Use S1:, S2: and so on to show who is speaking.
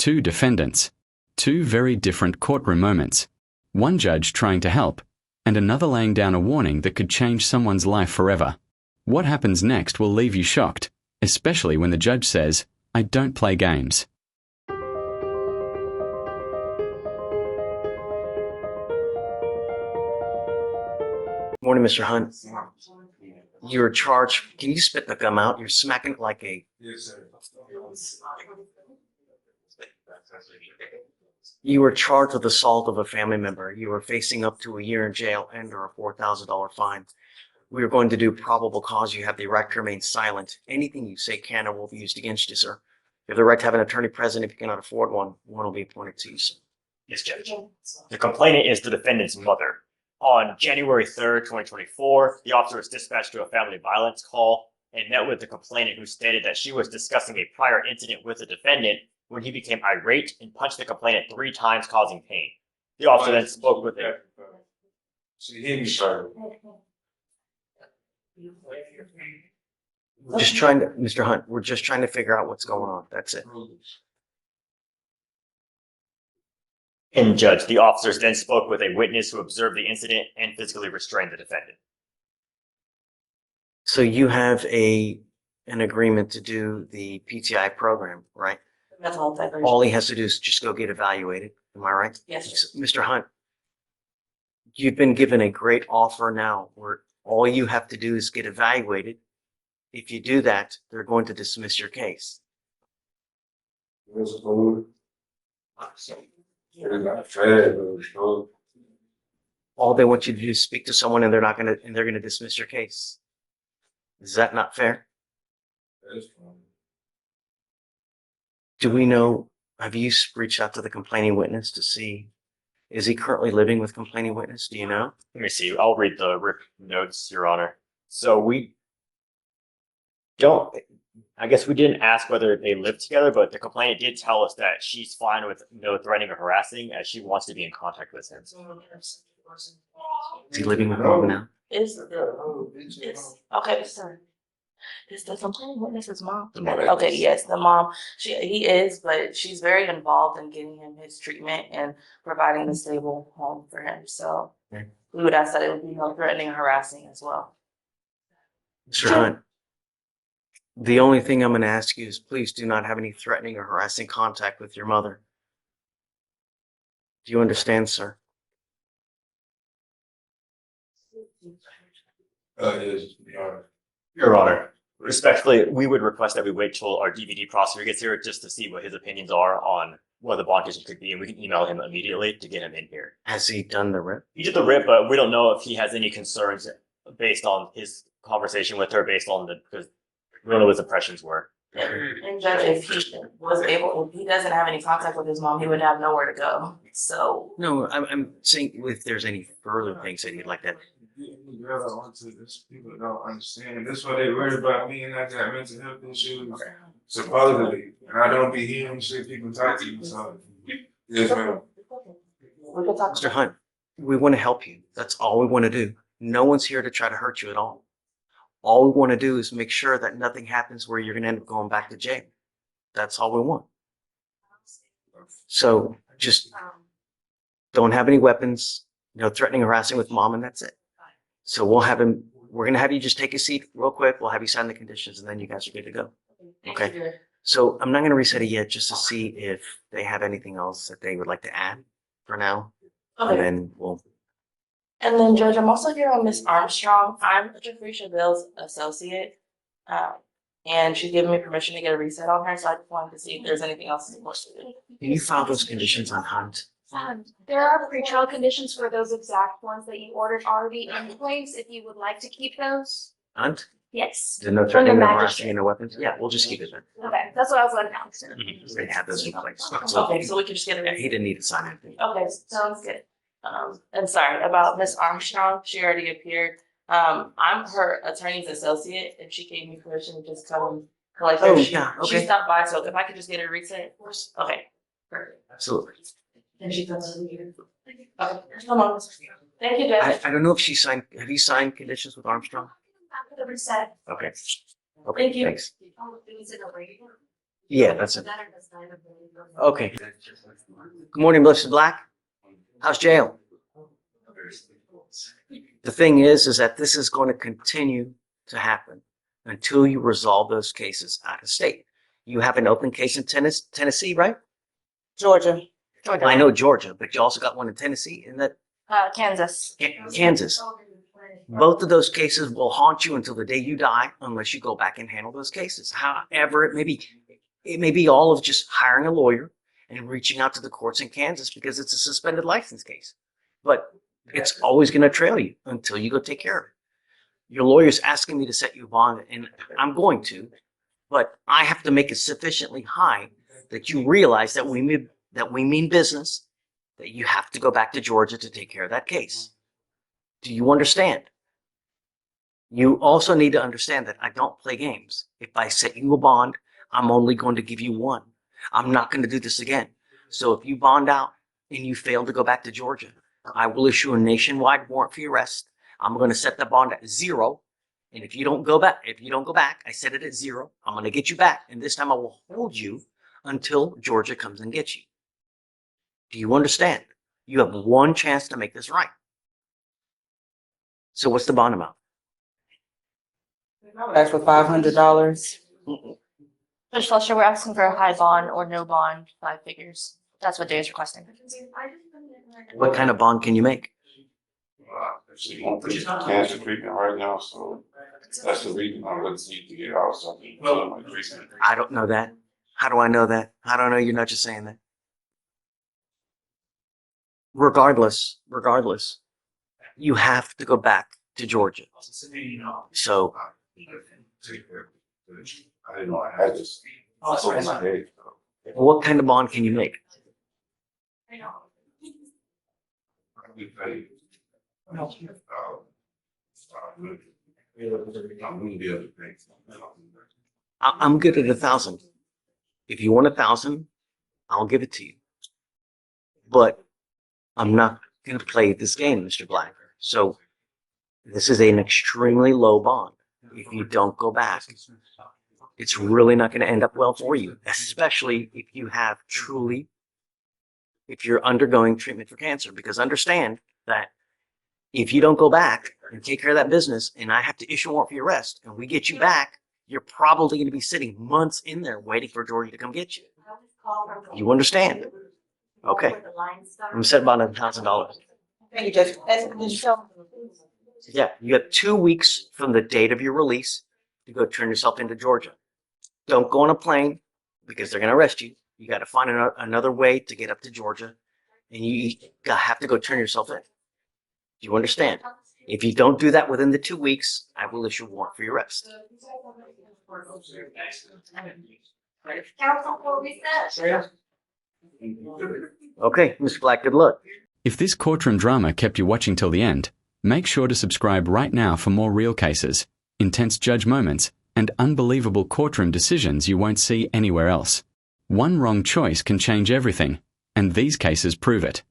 S1: Two defendants. Two very different courtroom moments. One judge trying to help, and another laying down a warning that could change someone's life forever. What happens next will leave you shocked, especially when the judge says, "I don't play games."
S2: Morning, Mr. Hunt. You're charged. Can you spit the gum out? You're smacking it like a.
S3: Yes, sir.
S2: You were charged with assault of a family member. You were facing up to a year in jail and or a $4,000 fine. We are going to do probable cause. You have the right to remain silent. Anything you say can or will be used against you, sir. You have the right to have an attorney present. If you cannot afford one, one will be appointed to you, sir.
S4: Yes, Judge. The complainant is the defendant's mother. On January 3rd, 2024, the officer was dispatched to a family violence call and met with the complainant, who stated that she was discussing a prior incident with the defendant when he became irate and punched the complainant 3 times, causing pain. The officer then spoke with him.
S3: She hit me, sir.
S2: Just trying to, Mr. Hunt, we're just trying to figure out what's going on. That's it.
S4: And Judge, the officers then spoke with a witness who observed the incident and physically restrained the defendant.
S2: So you have an agreement to do the PTI program, right?
S5: That's all diversion.
S2: All he has to do is just go get evaluated. Am I right?
S5: Yes.
S2: Mr. Hunt, you've been given a great offer now where all you have to do is get evaluated. If you do that, they're going to dismiss your case. All they want you to do is speak to someone and they're going to dismiss your case. Is that not fair? Do we know, have you reached out to the complaining witness to see, is he currently living with complaining witness? Do you know?
S4: Let me see. I'll read the notes, Your Honor. So we don't, I guess we didn't ask whether they live together, but the complainant did tell us that she's fine with no threatening or harassing, as she wants to be in contact with him.
S2: Is he living with mom now?
S5: Okay, sir. Is the complaining witness's mom? Okay, yes, the mom. He is, but she's very involved in getting him his treatment and providing a stable home for him. So we would ask that it would be no threatening or harassing as well.
S2: Mr. Hunt, the only thing I'm going to ask you is please do not have any threatening or harassing contact with your mother. Do you understand, sir?
S3: Yes, Your Honor.
S4: Your Honor, respectfully, we would request that we wait till our DVD prosecutor gets here just to see what his opinions are on what the bond condition could be, and we can email him immediately to get him in here.
S2: Has he done the rip?
S4: He did the rip, but we don't know if he has any concerns based on his conversation with her, because we don't know what his impressions were.
S5: And Judge, if he doesn't have any contact with his mom, he would have nowhere to go. So
S2: No, I'm saying if there's any further things that you'd like to.
S3: People don't understand. That's why they worry about me and I got mental health issues, supposedly. And I don't be hearing shit people talk to me. So, yes, ma'am.
S5: we could talk.
S2: Mr. Hunt, we want to help you. That's all we want to do. No one's here to try to hurt you at all. All we want to do is make sure that nothing happens where you're going to end up going back to jail. That's all we want. So just don't have any weapons, no threatening, harassing with mom, and that's it. So we're going to have you just take a seat real quick. We'll have you sign the conditions and then you guys are good to go. Okay. So I'm not going to reset it yet just to see if they have anything else that they would like to add for now.
S5: Okay.
S2: And then we'll.
S5: And then, Judge, I'm also here on Miss Armstrong. I'm Jafrisha Bill's associate, and she's given me permission to get a reset on her. So I just wanted to see if there's anything else supposed to do.
S2: Can you file those conditions on Hunt?
S6: There are pretrial conditions for those exact ones that you ordered already in place, if you would like to keep those.
S2: Hunt?
S6: Yes.
S2: There's no threatening, no
S6: magistrate.
S2: harassing, and no weapons? Yeah, we'll just keep it there.
S6: Okay, that's what I was letting out.
S2: We're gonna have those in place.
S5: Okay, so we can just get a
S2: Yeah,
S5: reset.
S2: he didn't need to sign anything.
S5: Okay, sounds good. And sorry about Miss Armstrong. She already appeared. I'm her attorney's associate, and she gave me permission to just come and collect her.
S2: Oh,
S5: She stopped by, so if I could just get her reset. Okay, perfect.
S2: Absolutely.
S5: And she comes over here. Okay, come on. Thank you, Judge.
S2: I don't know if she signed, have you signed conditions with Armstrong?
S6: After the reset.
S2: Okay.
S5: Thank you.
S2: Thanks.
S6: Oh, is it a radio?
S2: Yeah, that's it. Okay. Good morning, Melissa Black. How's jail? The thing is that this is going to continue to happen until you resolve those cases out of state. You have an open case in Tennessee, right?
S5: Georgia.
S2: I know Georgia, but you also got one in Tennessee, isn't that
S5: Kansas.
S2: Kansas? Both of those cases will haunt you until the day you die unless you go back and handle those cases. However, it may be all of just hiring a lawyer and reaching out to the courts in Kansas because it's a suspended license case. But it's always going to trail you until you go take care of it. Your lawyer's asking me to set you a bond, and I'm going to, but I have to make it sufficiently high that you realize that we mean business, that you have to go back to Georgia to take care of that case. Do you understand? You also need to understand that I don't play games. If I set you a bond, I'm only going to give you one. I'm not going to do this again. So if you bond out and you fail to go back to Georgia, I will issue a nationwide warrant for your arrest. I'm going to set the bond at 0. And if you don't go back, I set it at 0. I'm going to get you back. And this time I will hold you until Georgia comes and gets you. Do you understand? You have one chance to make this right. So what's the bond amount?
S7: Ask for $500.
S5: Judge Fletcher, we're asking for a high bond or no bond, 5 figures. That's what Jay is requesting.
S2: What kind of bond can you make?
S3: She won't take cancer treatment right now, so that's the reason I'm going to need to get out something. My treatment.
S2: I don't know that. How do I know that? How do I know you're not just saying that? Regardless, you have to go back to Georgia. So
S3: I didn't know I had this.
S2: what kind of bond can you make? I'm good at 1,000. If you want 1,000, I'll give it to you. But I'm not going to play this game, Mr. Black. So this is an extremely low bond. If you don't go back, it's really not going to end up well for you, especially if you're undergoing treatment for cancer. Because understand that if you don't go back and take care of that business and I have to issue a warrant for your arrest and we get you back, you're probably going to be sitting months in there waiting for Georgia to come get you. You understand? Okay. I'm set about $1,000.
S7: Thank you, Judge. Did you tell
S2: Yeah, you have 2 weeks from the date of your release to go turn yourself into Georgia. Don't go on a plane because they're going to arrest you. You got to find another way to get up to Georgia, and you have to go turn yourself in. Do you understand? If you don't do that within the 2 weeks, I will issue a warrant for your arrest.
S6: Council will reset.
S2: Okay, Mr. Black, good luck.
S1: If this courtroom drama kept you watching till the end, make sure to subscribe right now for more real cases, intense judge moments, and unbelievable courtroom decisions you won't see anywhere else. One wrong choice can change everything, and these cases prove it.